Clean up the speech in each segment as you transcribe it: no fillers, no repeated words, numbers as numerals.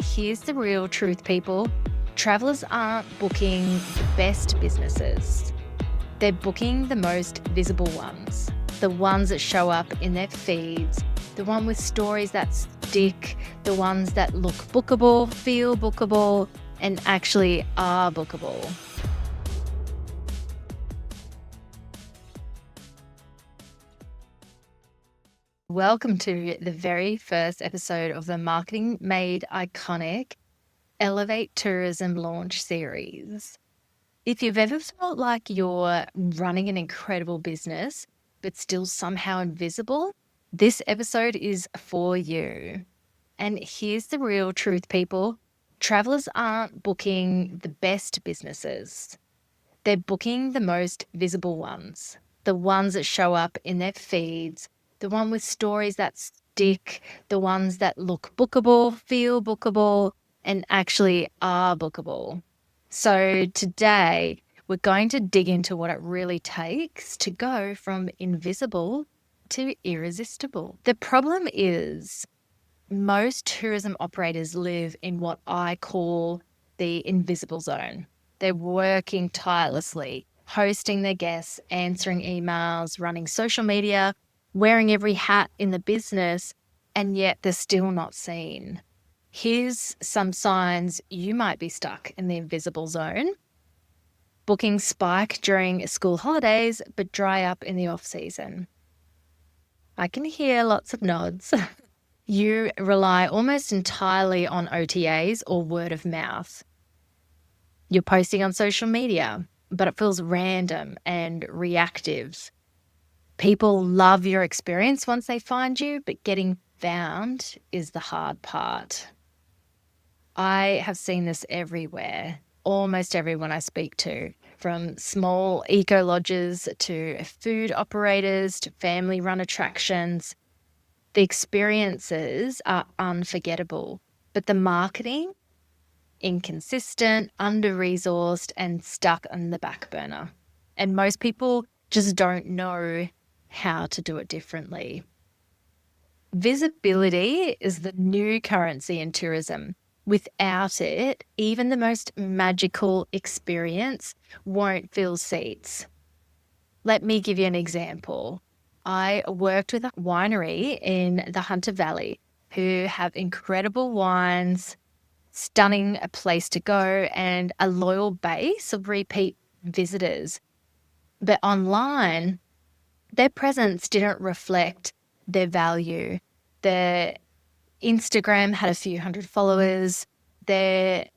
Here's the real truth, people. Travelers aren't booking the best businesses. They're booking the most visible ones, the ones that show up in their feeds, the one with stories that stick, the ones that look bookable, feel bookable, and actually are bookable. Welcome to the very first episode of the Marketing Made Iconic Elevate Tourism Launch series. If you've ever felt like you're running an incredible business, but still somehow invisible, this episode is for you. And here's the real truth, people. Travelers aren't booking the best businesses. They're booking the most visible ones, the ones that show up in their feeds, the one with stories that stick, the ones that look bookable, feel bookable, and actually are bookable. So today we're going to dig into what it really takes to go from invisible to irresistible. The problem is most tourism operators live in what I call the invisible zone. They're working tirelessly, hosting their guests, answering emails, running social media, wearing every hat in the business, and yet they're still not seen. Here's some signs you might be stuck in the invisible zone. Bookings spike during school holidays, but dry up in the off-season. I can hear lots of nods. You rely almost entirely on OTAs or word of mouth. You're posting on social media, but it feels random and reactive. People love your experience once they find you, but getting found is the hard part. I have seen this everywhere, almost everyone I speak to, from small eco lodges to food operators to family run attractions. The experiences are unforgettable, but the marketing, inconsistent, under-resourced, and stuck on the back burner. And most people just don't know how to do it differently. Visibility is the new currency in tourism. Without it, even the most magical experience won't fill seats. Let me give you an example. I worked with a winery in the Hunter Valley who have incredible wines, stunning a place to go, and a loyal base of repeat visitors. But online, their presence didn't reflect their value. Their Instagram had a few hundred followers. There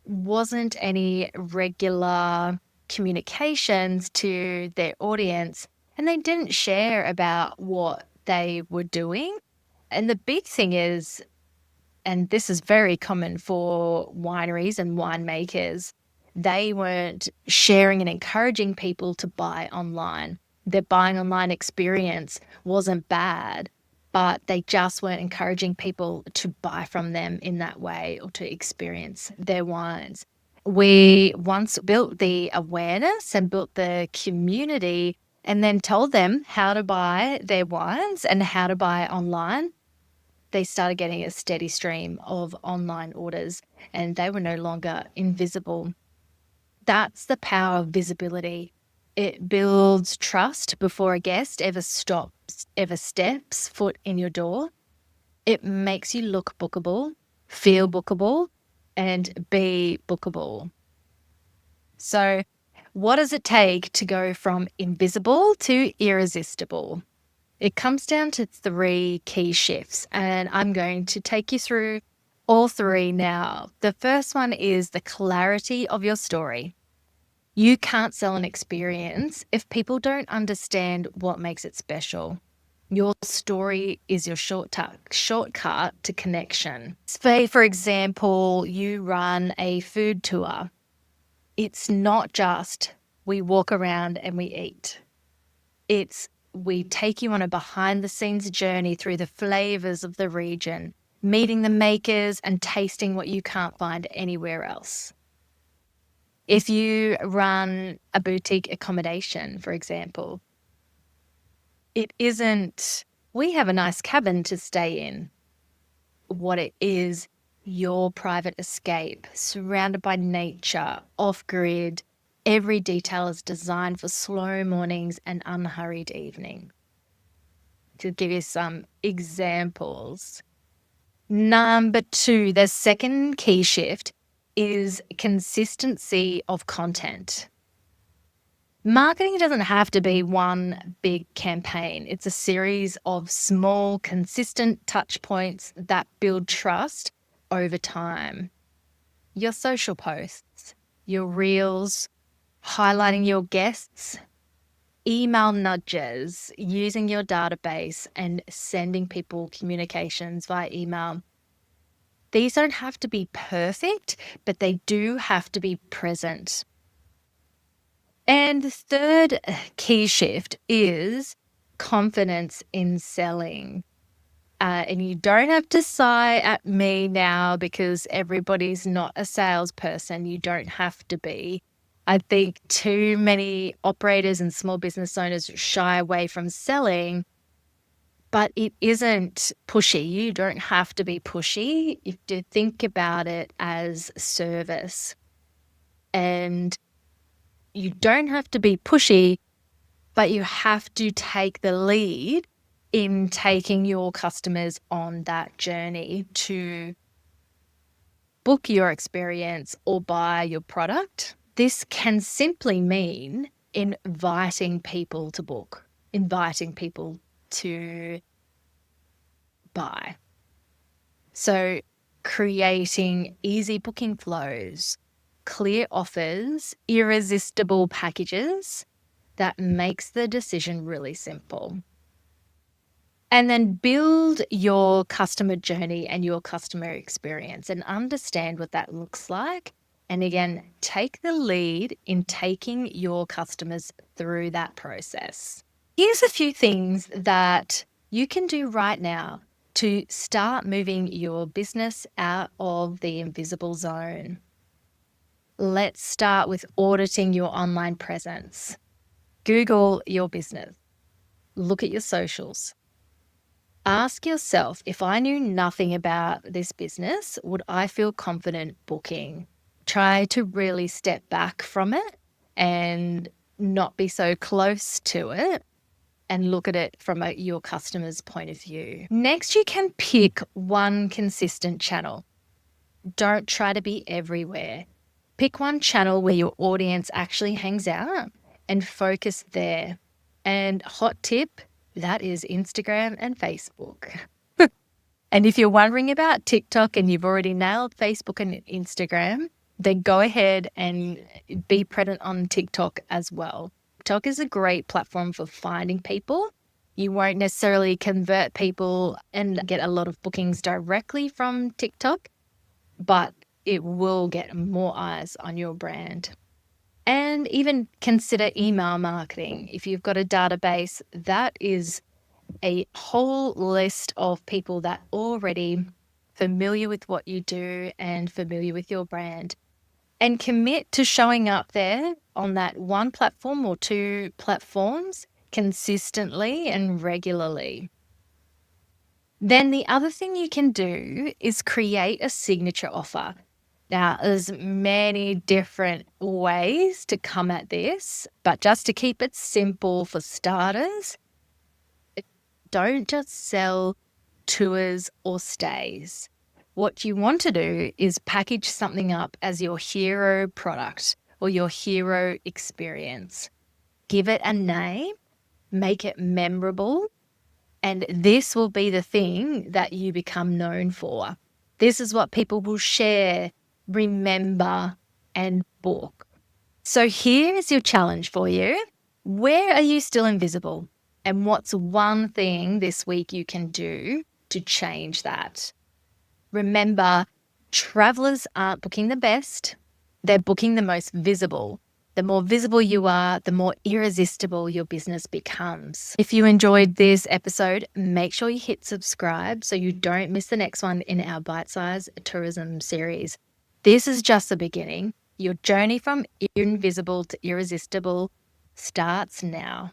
wasn't any regular communications to their audience, and they didn't share about what they were doing. And the big thing is, and this is very common for wineries and winemakers, they weren't sharing and encouraging people to buy online. Their buying online experience wasn't bad, but they just weren't encouraging people to buy from them in that way or to experience their wines. We once built the awareness and built the community and then told them how to buy their wines and how to buy online. They started getting a steady stream of online orders and they were no longer invisible. That's the power of visibility. It builds trust before a guest ever steps foot in your door. It makes you look bookable, feel bookable, and be bookable. So, what does it take to go from invisible to irresistible? It comes down to 3 key shifts, and I'm going to take you through all 3 now. The first one is the clarity of your story. You can't sell an experience if people don't understand what makes it special. Your story is your shortcut to connection. Say, for example, you run a food tour. It's not just we walk around and we eat. It's we take you on a behind-the-scenes journey through the flavors of the region, meeting the makers and tasting what you can't find anywhere else. If you run a boutique accommodation, for example, it isn't, we have a nice cabin to stay in. What it is, your private escape, surrounded by nature, off-grid. Every detail is designed for slow mornings and unhurried evening. To give you some examples. Number 2, the second key shift is consistency of content. Marketing doesn't have to be one big campaign. It's a series of small, consistent touch points that build trust over time. Your social posts, your reels, highlighting your guests, email nudges, using your database and sending people communications via email. These don't have to be perfect, but they do have to be present. And the third key shift is confidence in selling. And you don't have to sigh at me now because everybody's not a salesperson. You don't have to be. I think too many operators and small business owners shy away from selling, but it isn't pushy. You don't have to be pushy. You have to think about it as service. And you don't have to be pushy, but you have to take the lead in taking your customers on that journey to book your experience or buy your product. This can simply mean inviting people to book, inviting people to buy. So creating easy booking flows, clear offers, irresistible packages that makes the decision really simple. And then build your customer journey and your customer experience and understand what that looks like. And again, take the lead in taking your customers through that process. Here's a few things that you can do right now to start moving your business out of the invisible zone. Let's start with auditing your online presence. Google your business. Look at your socials. Ask yourself, if I knew nothing about this business, would I feel confident booking? Try to really step back from it and not be so close to it and look at it from your customer's point of view. Next, you can pick one consistent channel. Don't try to be everywhere. Pick one channel where your audience actually hangs out and focus there. And hot tip, that is Instagram and Facebook. And if you're wondering about TikTok and you've already nailed Facebook and Instagram, then go ahead and be present on TikTok as well. TikTok is a great platform for finding people. You won't necessarily convert people and get a lot of bookings directly from TikTok, but it will get more eyes on your brand. And even consider email marketing. If you've got a database, that is a whole list of people that are already familiar with what you do and familiar with your brand. And commit to showing up there on that one platform or two platforms consistently and regularly. Then the other thing you can do is create a signature offer. Now, there's many different ways to come at this, but just to keep it simple for starters, don't just sell tours or stays. What you want to do is package something up as your hero product or your hero experience. Give it a name, make it memorable, and this will be the thing that you become known for. This is what people will share, remember, and book. So here is your challenge for you. Where are you still invisible? And what's one thing this week you can do to change that? Remember, travelers aren't booking the best. They're booking the most visible. The more visible you are, the more irresistible your business becomes. If you enjoyed this episode, make sure you hit subscribe so you don't miss the next one in our bite-sized tourism series. This is just the beginning. Your journey from invisible to irresistible starts now.